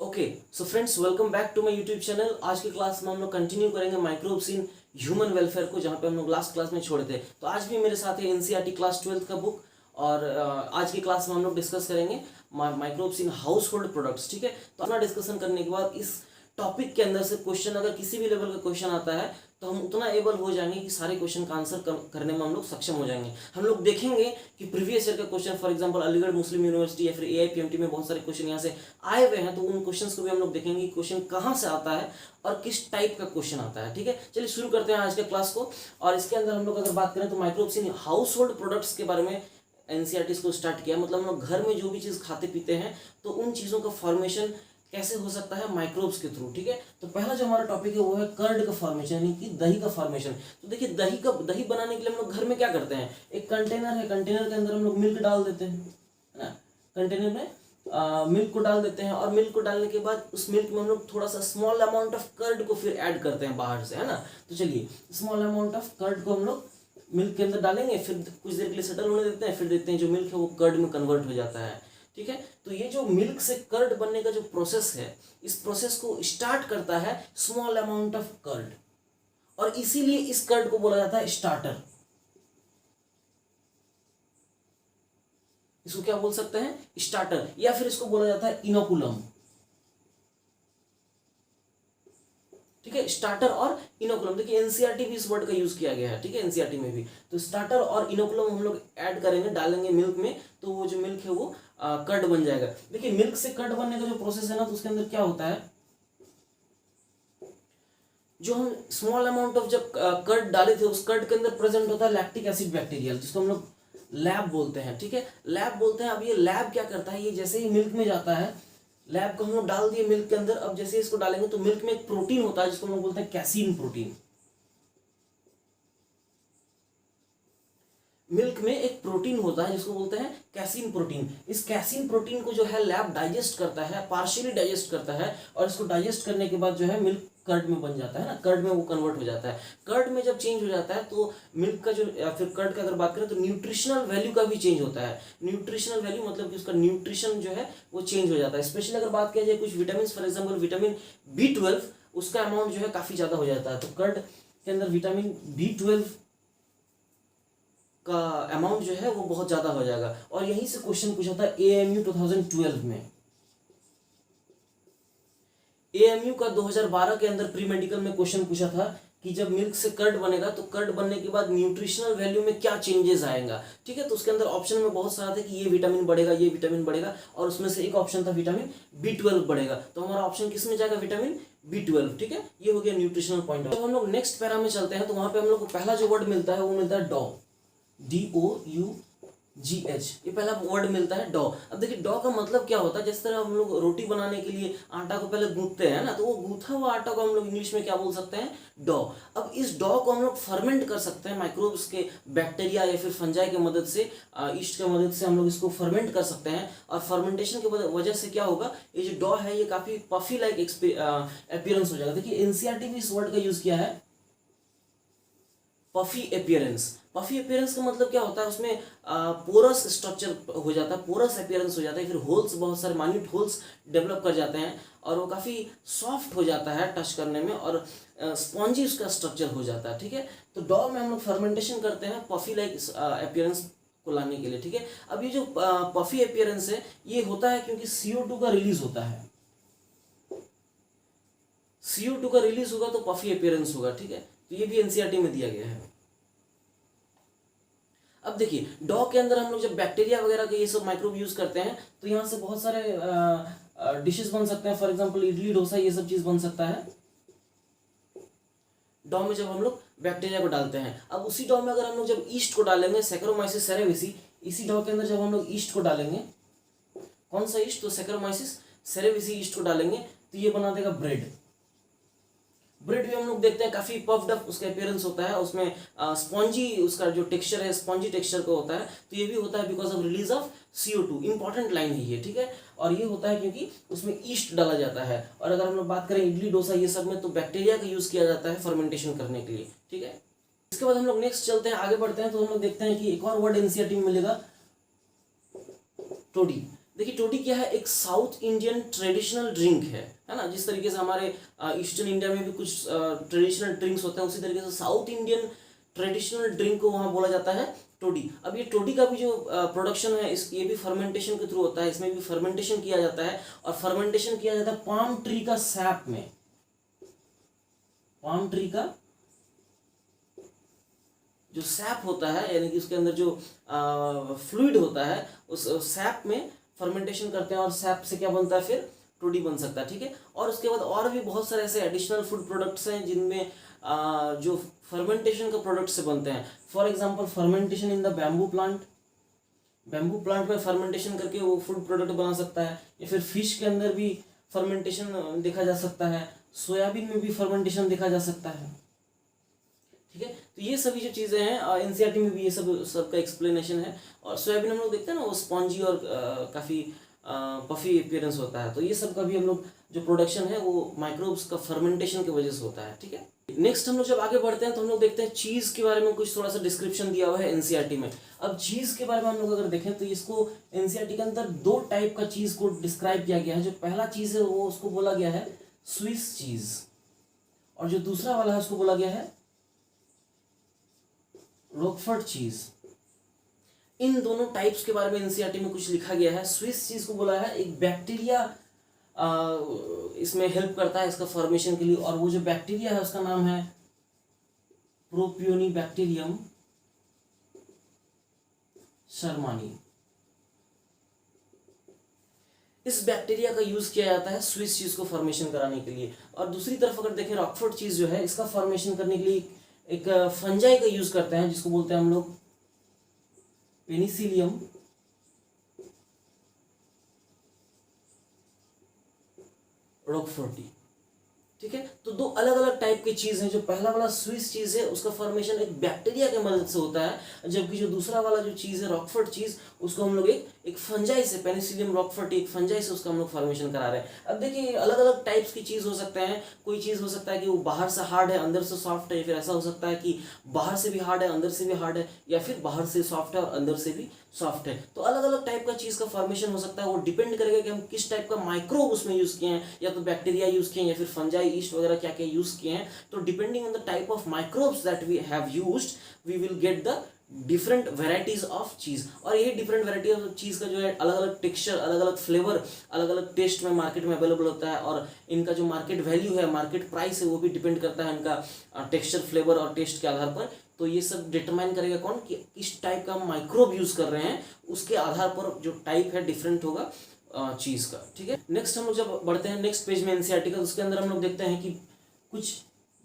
Okay so friends, welcome back to my YouTube channel. आज की class में हम लोग कंटिन्यू करेंगे माइक्रोब्स इन ह्यूमन वेलफेयर को, जहाँ पे हम लोग लास्ट क्लास में छोड़े थे। तो आज भी मेरे साथ है एनसीईआरटी क्लास 12 का बुक, और आज की क्लास में हम लोग डिस्कस करेंगे microbes in house hold products. ठीक है, तो अपना डिस्कशन करने के बाद इस टॉपिक के अंदर से क्वेश्चन, अगर किसी भी लेवल का क्वेश्चन आता है तो हम उतना एबल हो जाएंगे कि सारे क्वेश्चन का आंसर करने में हम लोग सक्षम हो जाएंगे। हम लोग देखेंगे कि प्रीवियस ईयर का question, for example Aligarh Muslim university या फिर एआईपीएमटी में बहुत सारे क्वेश्चन यहाँ से आए हुए हैं, तो उन क्वेश्चंस को भी हम लोग देखेंगे कि क्वेश्चन कहाँ से आता है और किस टाइप का क्वेश्चन आता है। ठीक है, चलिए शुरू करते हैं आज के क्लास को। और इसके अंदर हम लोग अगर बात करें तो microbes in house hold products के बारे में एनसीईआरटी को स्टार्ट किया। मतलब हम लोग घर में जो भी चीज़ खाते पीते हैं तो उन चीज़ों का फॉर्मेशन कैसे हो सकता है माइक्रोब्स के थ्रू। ठीक है, तो पहला जो हमारा टॉपिक है वो है कर्ड का फॉर्मेशन, यानी कि दही का फॉर्मेशन। तो देखिए, दही बनाने के लिए हम लोग घर में क्या करते हैं, एक कंटेनर है, कंटेनर के अंदर हम लोग मिल्क डाल देते हैं, है ना। कंटेनर में मिल्क को डाल देते हैं, और मिल्क को डालने के बाद उस मिल्क में हम लोग थोड़ा सा स्मॉल अमाउंट ऑफ कर्ड को फिर ऐड करते हैं बाहर से, है ना। तो चलिए, स्मॉल अमाउंट ऑफ कर्ड को हम लोग मिल्क के अंदर डालेंगे, फिर कुछ देर के लिए सेटल होने देते हैं, फिर देखते हैं जो मिल्क है वो कर्ड में कन्वर्ट हो जाता है। ठीक है, तो ये जो मिल्क से कर्ड बनने का जो प्रोसेस है, इस प्रोसेस को स्टार्ट करता है स्मॉल अमाउंट ऑफ कर्ड, और इसीलिए इस कर्ड को बोला जाता है स्टार्टर। इसको क्या बोल सकते हैं, स्टार्टर, या फिर इसको बोला जाता है इनोकुलम। ठीक है, स्टार्टर और इनोकुलम। देखिए एनसीईआरटी भी इस वर्ड का यूज किया गया है। ठीक है, एनसीईआरटी में भी तो स्टार्टर और इनोकुलम हम लोग ऐड करेंगे, डालेंगे मिल्क में, तो वो जो मिल्क है वो कर्ड बन जाएगा। देखिए मिल्क से कर्ड बनने का जो प्रोसेस है ना, तो उसके अंदर क्या होता है, जो हम स्मॉल अमाउंट ऑफ जब कर्ड डाले थे, उस कर्ड के अंदर प्रेजेंट होता है लैक्टिक एसिड बैक्टीरियल, जिसको हम लोग लैब बोलते हैं। ठीक है, लैब बोलते हैं। अब ये लैब क्या करता है, ये जैसे ही मिल्क में जाता है, लैब को हम लोग डाल दिए मिल्क के अंदर। अब जैसे इसको डालेंगे तो मिल्क में एक प्रोटीन होता है जिसको हम लोग बोलते हैं कैसीन प्रोटीन। मिल्क में एक प्रोटीन होता है जिसको बोलते हैं कैसीन प्रोटीन। इस कैसीन प्रोटीन को जो है लैब डाइजेस्ट करता है, पार्शियली डाइजेस्ट करता है, और इसको डाइजेस्ट करने के बाद जो है मिल्क कर्ड में बन जाता है ना, कर्ड में वो कन्वर्ट हो जाता है। कर्ड में जब चेंज हो जाता है तो मिल्क का जो, या फिर कर्ड का अगर बात करें तो न्यूट्रिशनल वैल्यू का भी चेंज होता है। न्यूट्रिशनल वैल्यू मतलब कि उसका न्यूट्रिशन जो है वो चेंज हो जाता है। स्पेशली अगर बात किया जाए कुछ vitamin, for example vitamin B12, उसका अमाउंट जो है काफी ज्यादा हो जाता है। तो कर्ड के अंदर विटामिन B12 का अमाउंट जो है वो बहुत ज्यादा हो जाएगा। और यहीं से क्वेश्चन पूछा था AMU 2012 में। AMU का 2012 के अंदर प्री मेडिकल में क्वेश्चन पूछा था कि जब मिल्क से कर्ड बनेगा तो कर्ड बनने के बाद न्यूट्रिशनल वैल्यू में क्या चेंजेस आएगा। ठीक है, तो उसके अंदर ऑप्शन में बहुत सारा था कि ये विटामिन बढ़ेगा, ये विटामिन बढ़ेगा, और उसमें से एक ऑप्शन था विटामिन B12 बढ़ेगा। तो हमारा ऑप्शन किस में जाएगा, विटामिन B12। ठीक है, ये हो गया न्यूट्रिशनल पॉइंट। जब हम लोग नेक्स्ट पैरा में चलते हैं तो वहां पे हम लोग को पहला जो वर्ड मिलता है वो मिलता है डॉ, DOUGH, ये पहला वर्ड मिलता है डॉ। अब देखिए डॉ का मतलब क्या होता है, जिस तरह हम लोग रोटी बनाने के लिए आटा को पहले गूंथते हैं ना, तो वो गूंथा हुआ आटा को हम लोग इंग्लिश में क्या बोल सकते हैं, डॉ। अब इस डॉ को हम लोग फर्मेंट कर सकते हैं माइक्रोब्स के, बैक्टीरिया या फिर फंजाई की मदद से, ईस्ट की मदद से हम लोग इसको फर्मेंट कर सकते हैं। और फर्मेंटेशन की वजह से क्या होगा, ये जो डॉ है ये काफी पफी लाइक अपीयरेंस हो जाएगा। देखिए एनसीईआरटी भी इस वर्ड का यूज किया है, पफी अपीयरेंस। पफी अपीयरेंस का मतलब क्या होता है, उसमें पोरस स्ट्रक्चर हो जाता है, पोरस अपीयरेंस हो जाता है, फिर होल्स, बहुत सारे माइन्यूट होल्स डेवलप कर जाते हैं, और वो काफ़ी सॉफ्ट हो जाता है टच करने में, और स्पॉन्जी उसका स्ट्रक्चर हो जाता है। ठीक है, तो डॉ में हम लोग फर्मेंटेशन करते हैं पफी लाइक अपीयरेंस को लाने के लिए। ठीक है, अब ये जो पफी अपीयरेंस है ये होता है क्योंकि CO2 का रिलीज होता है। CO2 का रिलीज होगा तो पफी अपीयरेंस होगा। ठीक है, तो ये भी एनसीईआरटी में दिया गया है। अब देखिए डॉ के अंदर हम लोग जब बैक्टीरिया वगैरह के ये सब माइक्रोब यूज करते हैं तो यहाँ से बहुत सारे डिशेस बन सकते हैं। फॉर एग्जांपल इडली, डोसा, ये सब चीज बन सकता है डॉ में जब हम लोग बैक्टीरिया को डालते हैं। अब उसी डॉ में अगर हम लोग जब ईस्ट को डालेंगे, सैकरोमाइसिस सेरेविसी, इसी डॉ के अंदर जब हम लोग ईस्ट को डालेंगे, कौन सा ईस्ट, तो सैकरोमाइसिस सेरेविसी ईस्ट को डालेंगे, तो ये बना देगा ब्रेड। ब्रेड भी हम लोग देखते हैं काफी पफ्ड अप उसका अपीयरेंस होता है, उसमें स्पॉन्जी, उसका जो टेक्सचर है स्पॉन्जी टेक्सचर का होता है। तो ये भी होता है because of release of CO2। Important line है ये। ठीक है, और ये होता है क्योंकि उसमें ईस्ट डाला जाता है। और अगर हम लोग बात करें इडली, डोसा, ये सब में तो बैक्टीरिया का यूज किया जाता है फर्मेंटेशन करने के लिए। ठीक है, इसके बाद हम लोग नेक्स्ट चलते हैं, आगे बढ़ते हैं, तो हम लोग देखते हैं कि एक और वर्ड एनसीईआरटी में मिलेगा, टोडी। देखिए टोडी क्या है, एक साउथ इंडियन ट्रेडिशनल ड्रिंक है ना। जिस तरीके से हमारे ईस्टर्न इंडिया में भी कुछ ट्रेडिशनल ड्रिंक्स होते हैं, उसी तरीके से साउथ इंडियन ट्रेडिशनल ड्रिंक को वहाँ बोला जाता है टोडी। अब ये टोडी का भी जो प्रोडक्शन है ये भी फर्मेंटेशन के थ्रू होता है, इसमें भी फर्मेंटेशन किया जाता है, और फर्मेंटेशन किया जाता है पाम ट्री का सैप में। पाम ट्री का जो सैप होता है, यानी कि उसके अंदर जो फ्लूइड होता है, उस सैप में फर्मेंटेशन करते हैं, और सैप से क्या बनता है, फिर टोडी बन सकता है, ठीक है। और उसके बाद और भी बहुत सारे ऐसे एडिशनल फूड प्रोडक्ट्स हैं जिनमें जो फर्मेंटेशन का प्रोडक्ट से बनते हैं। For example fermentation in the bamboo plant, bamboo plant में फर्मेंटेशन करके वो फूड प्रोडक्ट बना सकता है, या फिर फिश के अंदर भी फर्मेंटेशन देखा जा सकता है, सोयाबीन में भी फर्मेंटेशन देखा जा सकता है, ठीक है। तो ये सभी जो चीज़ें हैं एनसीईआरटी में भी ये सब का एक्सप्लेनेशन है। और सोयाबीन हम लोग देखते हैं ना, वो स्पॉन्जी और काफ़ी पफी अपीयरेंस होता है, तो ये सब का भी हम लोग जो प्रोडक्शन है वो माइक्रोब्स का फर्मेंटेशन की वजह से होता है, ठीक है। नेक्स्ट हम लोग जब आगे बढ़ते हैं तो हम लोग देखते हैं चीज़ के बारे में कुछ थोड़ा सा डिस्क्रिप्शन दिया हुआ है एनसीईआरटी में। अब चीज़ के बारे में हम लोग अगर देखें तो इसको एनसीईआरटी के अंदर दो टाइप का चीज़ को डिस्क्राइब किया गया है। जो पहला चीज़ है वो उसको बोला गया है स्विस चीज़, और जो दूसरा वाला है उसको बोला गया है रॉकफोर्ट चीज़। इन दोनों टाइप्स के बारे में एनसीईआरटी में कुछ लिखा गया है। स्विस चीज़ को बोला है एक बैक्टीरिया इसमें हेल्प करता है इसका फॉर्मेशन के लिए, और वो जो बैक्टीरिया है उसका नाम है प्रोपियोनिबैक्टीरियम शर्मानी। इस बैक्टीरिया का यूज किया जाता है स्विस चीज को फॉर्मेशन कराने के लिए। और दूसरी तरफ अगर देखें रॉकफोर्ट चीज जो है, इसका फॉर्मेशन करने के लिए एक फंजाई का यूज करते हैं जिसको बोलते हैं हम लोग पेनिसिलियम रॉकफोर्टी, ठीक है। तो दो अलग अलग टाइप की चीज है। जो पहला वाला स्विस चीज है उसका फॉर्मेशन एक बैक्टीरिया के मदद से होता है, जबकि जो दूसरा वाला जो चीज है रॉकफोर्ट चीज, उसको हम लोग एक फंजाई से, पेनिसिलियम रॉकफोर्टी एक फंजाई से उसका हम लोग फॉर्मेशन करा रहे हैं। अब देखिए अलग अलग टाइप्स की चीज हो सकते हैं। कोई चीज हो सकता है कि वो बाहर से हार्ड है अंदर से सॉफ्ट है, फिर ऐसा हो सकता है कि बाहर से भी हार्ड है अंदर से भी हार्ड है, या फिर बाहर से सॉफ्ट है और अंदर से भी सॉफ्ट है। तो अलग अलग टाइप का चीज का फॉर्मेशन हो सकता है। वो डिपेंड करेगा कि हम किस टाइप का माइक्रोब उसमें यूज किए हैं, या तो बैक्टीरिया यूज किए हैं या फिर फंजाई ईस्ट वगैरह क्या क्या यूज किए हैं। तो depending on the type of microbes that we have used, we will get the different varieties of cheese. और यही डिफरेंट वेराइटी ऑफ चीज का जो है अलग अलग टेक्सचर, अलग अलग फ्लेवर, अलग अलग टेस्ट में मार्केट में अवेलेबल होता है। और इनका जो मार्केट वैल्यू है, मार्केट प्राइस है, वो भी डिपेंड करता है इनका टेक्सचर, फ्लेवर और टेस्ट के आधार पर। तो ये सब डिटरमाइन करेगा कौन कि किस टाइप का माइक्रोब यूज कर रहे हैं, उसके आधार पर जो टाइप है डिफरेंट होगा चीज का, ठीक है। नेक्स्ट हम लोग जब बढ़ते हैं नेक्स्ट पेज में एनसीईआरटी का, उसके अंदर हम लोग देखते हैं कि कुछ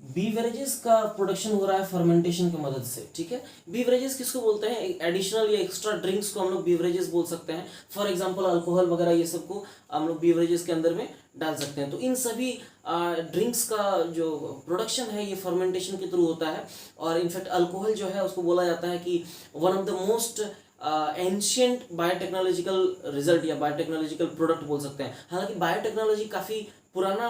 बीवरेजेस का प्रोडक्शन हो रहा है फर्मेंटेशन की मदद से, ठीक है। बीवरेजेस किसको बोलते हैं? एडिशनल या एक्स्ट्रा ड्रिंक्स को हम लोग बीवरेजेस बोल सकते हैं। फॉर एग्जांपल अल्कोहल वगैरह ये सब को हम लोग बीवरेजेस के अंदर में डाल सकते हैं। तो इन सभी ड्रिंक्स का जो प्रोडक्शन है ये फर्मेंटेशन के थ्रू होता है। और इनफैक्ट अल्कोहल जो है उसको बोला जाता है कि one of the most ancient biotechnological result या बायोटेक्नोलॉजिकल प्रोडक्ट बोल सकते हैं। हालांकि बायोटेक्नोलॉजी काफ़ी पुराना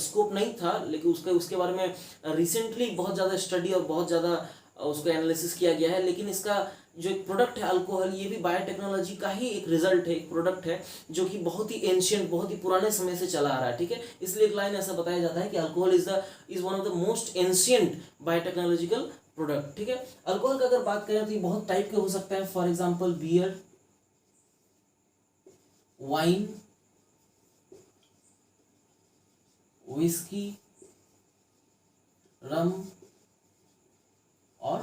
स्कोप नहीं था, लेकिन उसके बारे में रिसेंटली बहुत ज़्यादा स्टडी और बहुत ज़्यादा उसको एनालिसिस किया गया है। लेकिन इसका जो एक प्रोडक्ट है अल्कोहल, ये भी बायोटेक्नोलॉजी का ही एक रिजल्ट है, एक प्रोडक्ट है जो कि बहुत ही एंशियंट, बहुत ही पुराने समय से चला आ रहा है, ठीक है। इसलिए एक लाइन ऐसा बताया जाता है कि alcohol is one of the most ancient biotechnological product, ठीक है। अल्कोहल का अगर बात करें तो ये बहुत टाइप के हो सकते हैं। For example beer, wine, whisky, rum और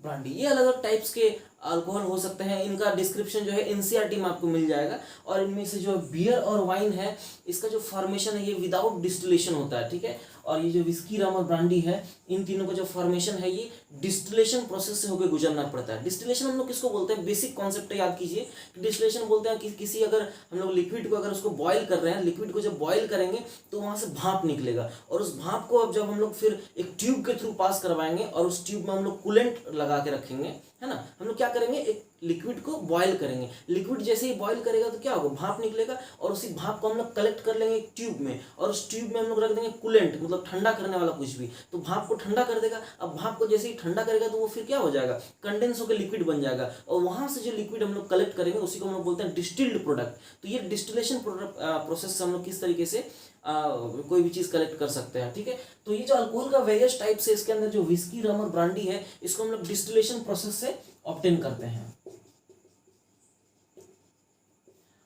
ब्रांडी, ये अलग अलग टाइप्स के अल्कोहल हो सकते हैं। इनका डिस्क्रिप्शन जो है एनसीईआरटी में आपको मिल जाएगा। और इनमें से जो बियर और वाइन है, इसका जो फॉर्मेशन है ये विदाउट डिस्टिलेशन होता है, ठीक है। और ये जो विस्की, रम और ब्रांडी है, इन तीनों का जो फॉर्मेशन है ये डिस्टिलेशन प्रोसेस से होकर गुजरना पड़ता है। डिस्टिलेशन हम लोग किसको बोलते हैं? बेसिक कॉन्सेप्ट याद कीजिए। डिस्टिलेशन बोलते हैं कि किसी अगर हम लोग लिक्विड को अगर उसको बॉयल कर रहे हैं, लिक्विड को जब बॉयल करेंगे तो वहाँ से भाप निकलेगा, और उस भाप को अब जब हम लोग फिर एक ट्यूब के थ्रू पास करवाएंगे और उस ट्यूब में हम लोग कूलेंट लगा के रखेंगे, है ना। हम लोग क्या करेंगे, एक लिक्विड को बॉयल करेंगे। लिक्विड जैसे ही बॉयल करेगा तो क्या होगा, भाप निकलेगा और उसी भाप को हम लोग कलेक्ट कर लेंगे एक ट्यूब में, और उस ट्यूब में हम लोग रख देंगे कूलेंट, मतलब ठंडा करने वाला कुछ भी, तो भाप को ठंडा कर देगा। अब भाप को जैसे ही ठंडा करेगा तो वो फिर क्या हो जाएगा, कंडेंस होकर लिक्विड बन जाएगा, और वहां से जो लिक्विड हम लोग कलेक्ट करेंगे उसी को हम लोग बोलते हैं डिस्टिल्ड प्रोडक्ट। तो ये डिस्टिलेशन प्रोसेस से हम लोग किस तरीके से कोई भी चीज कलेक्ट कर सकते हैं, ठीक है। तो ये जो अल्कोहल का वेरियस टाइप से इसके अंदर जो विस्की, रम और ब्रांडी है, इसको हम लोग डिस्टिलेशन प्रोसेस से ऑब्टेन करते हैं।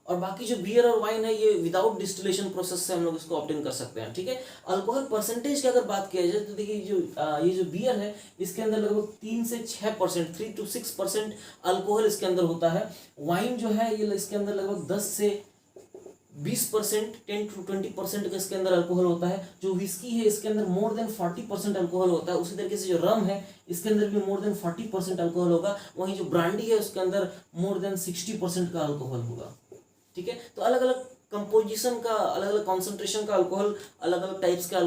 और बाकी जो बियर और वाइन है ये विदाउट डिस्टिलेशन प्रोसेस से हम लोग इसको ऑब्टेन कर सकते हैं, ठीक है। अल्कोहल परसेंटेज की अगर बात किया जाए तो देखिए ये जो बियर है इसके अंदर लगभग 3 से 6%, 3 to 6% अल्कोहल इसके अंदर होता है। वाइन जो है ये इसके अंदर लगभग 10 से 20%, 10 to 20% का इसके अंदर अल्कोहल होता है। जो विस्की है इसके अंदर मोर देन 40% अल्कोहल होता है। उसी तरीके से जो रम है इसके अंदर भी मोर देन 40% अल्कोहल होगा। वहीं जो ब्रांडी है उसके अंदर मोर देन 60% का अल्कोहल होगा, ठीक है। तो अलग अलग कंपोजिशन का, अलग अलग कॉन्सेंट्रेशन का अल्कोहल, अलग अलग टाइप्स का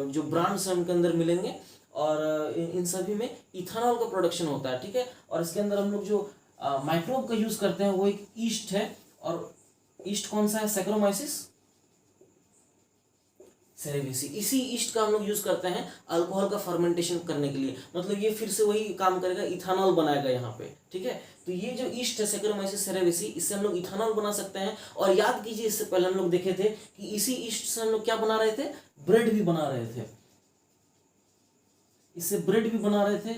जो ब्रांड्स हैं उनके अंदर मिलेंगे, और इन सभी में इथेनॉल का प्रोडक्शन होता है, ठीक है। और इसके अंदर हम लोग जो माइक्रोब का यूज करते हैं वो एक ईस्ट है, और ईस्ट कौन सा है, सैक्रोमाइसिस सेरेविसी। इसी ईस्ट का हम लोग यूज करते हैं अल्कोहल का फर्मेंटेशन करने के लिए, मतलब ये फिर से वही काम करेगा, इथेनॉल बनाएगा यहाँ पे, ठीक है। तो ये जो ईस्ट है सैक्रोमाइसिस सेरेविसी, इससे हम लोग इथेनॉल बना सकते हैं। और याद कीजिए इससे पहले हम लोग देखे थे कि इसी ईस्ट से हम लोग क्या बना रहे थे, ब्रेड भी बना रहे थे, इससे ब्रेड भी बना रहे थे,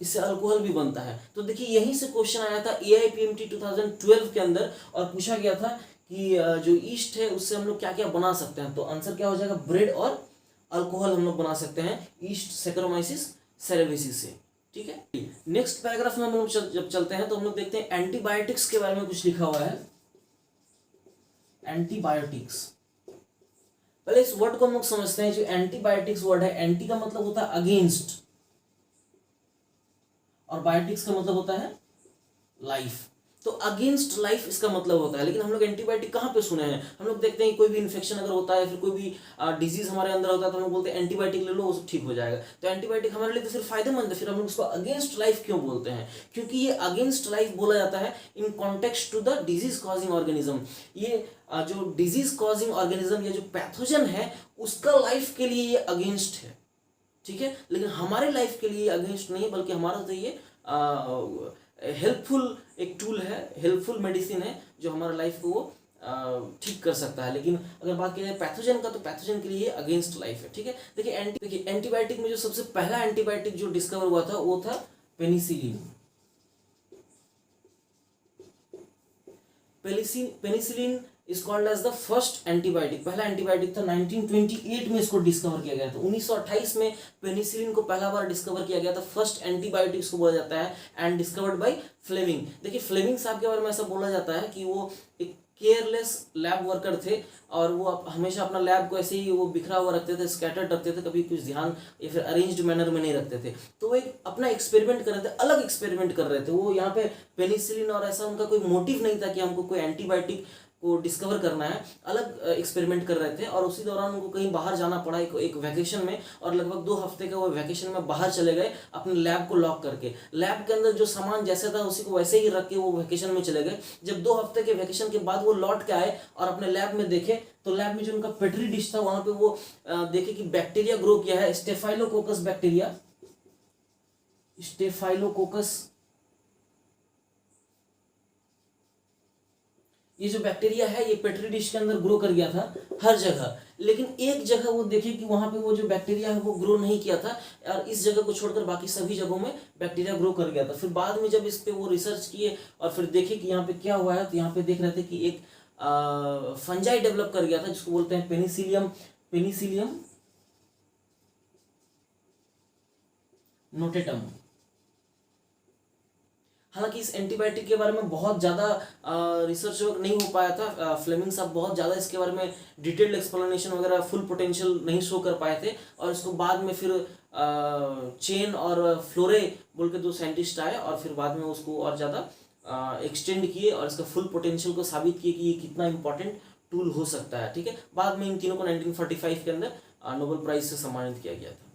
इससे अल्कोहल भी बनता है। तो देखिए यहीं से क्वेश्चन आया था AIPMT 2012 के अंदर, और पूछा गया था कि जो ईस्ट है उससे हम लोग क्या क्या बना सकते हैं। तो आंसर क्या हो जाएगा, ब्रेड और अल्कोहल हम लोग बना सकते हैं ईस्ट सैक्रोमाइसिस सेरेविसी से, ठीक है। नेक्स्ट पैराग्राफ में हम लोग जब चलते हैं तो हम लोग देखते हैं एंटीबायोटिक्स के बारे में कुछ लिखा हुआ है। एंटीबायोटिक्स, पहले इस वर्ड को हम लोग समझते हैं। जो एंटीबायोटिक्स वर्ड है, एंटी का मतलब होता है अगेंस्ट, और बायोटिक्स का मतलब होता है लाइफ। तो अगेंस्ट लाइफ इसका मतलब होता है। लेकिन हम लोग एंटीबायोटिक कहाँ पे सुने हैं, हम लोग देखते हैं कोई भी इन्फेक्शन अगर होता है, फिर कोई भी डिजीज हमारे अंदर होता है तो हम लोग बोलते हैं एंटीबायोटिक ले लो, वो सब ठीक हो जाएगा। तो एंटीबायोटिक हमारे लिए तो सिर्फ फायदेमंद है, फिर हम लोग उसको अगेंस्ट लाइफ क्यों बोलते हैं, क्योंकि ये अगेंस्ट लाइफ बोला जाता है in context to the disease causing organism. ये जो डिजीज कॉजिंग ऑर्गेनिज्म या जो पैथोजन है उसका लाइफ के लिए ये अगेंस्ट है, ठीक है। लेकिन हमारे लाइफ के लिए अगेंस्ट नहीं, बल्कि हमारा तो ये हेल्पफुल एक टूल है, हेल्पफुल मेडिसिन है जो हमारा लाइफ को ठीक कर सकता है। लेकिन अगर बात की जाए पैथोजन का, तो पैथोजन के लिए अगेंस्ट लाइफ है, ठीक है। देखिए एंटीबायोटिक में जो सबसे पहला एंटीबायोटिक जो डिस्कवर हुआ था वो था penicillin. Penicillin is called as the first antibiotic. पहला एंटीबायोटिक था 1928 में इसको डिस्कवर किया गया था। 1928 में पेनिसिलिन को पहला बार डिस्कवर किया गया था। फर्स्ट एंटीबायोटिक इसको बोला जाता है, एंड डिस्कवर्ड बाय फ्लेमिंग। देखिए फ्लेमिंग साहब के बारे में ऐसा बोला जाता है कि वो एक केयरलेस लैब वर्कर थे, और वो हमेशा अपना लैब को ऐसे ही वो बिखरा हुआ रखते थे, स्कैटर्ड रखते थे, कभी कुछ ध्यान या फिर अरेंज्ड मैनर में नहीं रखते थे। तो वो एक अपना एक्सपेरिमेंट कर रहे थे, अलग एक्सपेरिमेंट कर रहे थे वो यहाँ पे पेनिसिलिन, और ऐसा उनका कोई मोटिव नहीं था कि हमको कोई एंटीबायोटिक को डिस्कवर करना है, अलग एक्सपेरिमेंट कर रहे थे। और उसी दौरान उनको कहीं बाहर जाना पड़ा एक वैकेशन में, और लगभग 2 हफ्ते का वो वैकेशन में बाहर चले गए अपने लैब को लॉक करके। लैब के अंदर जो सामान जैसा था उसी को वैसे ही रख के वो वैकेशन में चले गए। जब 2 हफ्ते के वैकेशन के बाद वो लौट के आए और अपने लैब में देखे, तो लैब में जो उनका पेट्री डिश था वहां पे वो देखे कि बैक्टीरिया ग्रो किया है, स्टेफाइलोकोकस बैक्टीरिया, स्टेफाइलोकोकस। ये जो बैक्टीरिया है ये पेट्री डिश के अंदर ग्रो कर गया था हर जगह, लेकिन एक जगह वो देखे कि वहां पे वो जो बैक्टीरिया है वो ग्रो नहीं किया था, और इस जगह को छोड़कर बाकी सभी जगहों में बैक्टीरिया ग्रो कर गया था। फिर बाद में जब इस पे वो रिसर्च किए और फिर देखे कि यहाँ पे क्या हुआ है, तो यहाँ पे देख रहे थे कि एक फंजाई डेवलप कर गया था जिसको बोलते हैं पेनिसिलियम नोटेटम। हालांकि इस एंटीबायोटिक के बारे में बहुत ज़्यादा रिसर्च वर्क नहीं हो पाया था। फ्लेमिंग साहब बहुत ज़्यादा इसके बारे में डिटेल्ड एक्सप्लेनेशन वगैरह, फुल पोटेंशियल नहीं शो कर पाए थे, और इसको बाद में फिर चेन और फ्लोरे बोल के 2 साइंटिस्ट आए, और फिर बाद में उसको और ज़्यादा एक्सटेंड किए और इसका फुल पोटेंशियल को साबित किए कि ये कितना इंपॉर्टेंट टूल हो सकता है, ठीक है। बाद में इन तीनों को 1945 के अंदर नोबेल प्राइज से सम्मानित किया गया था।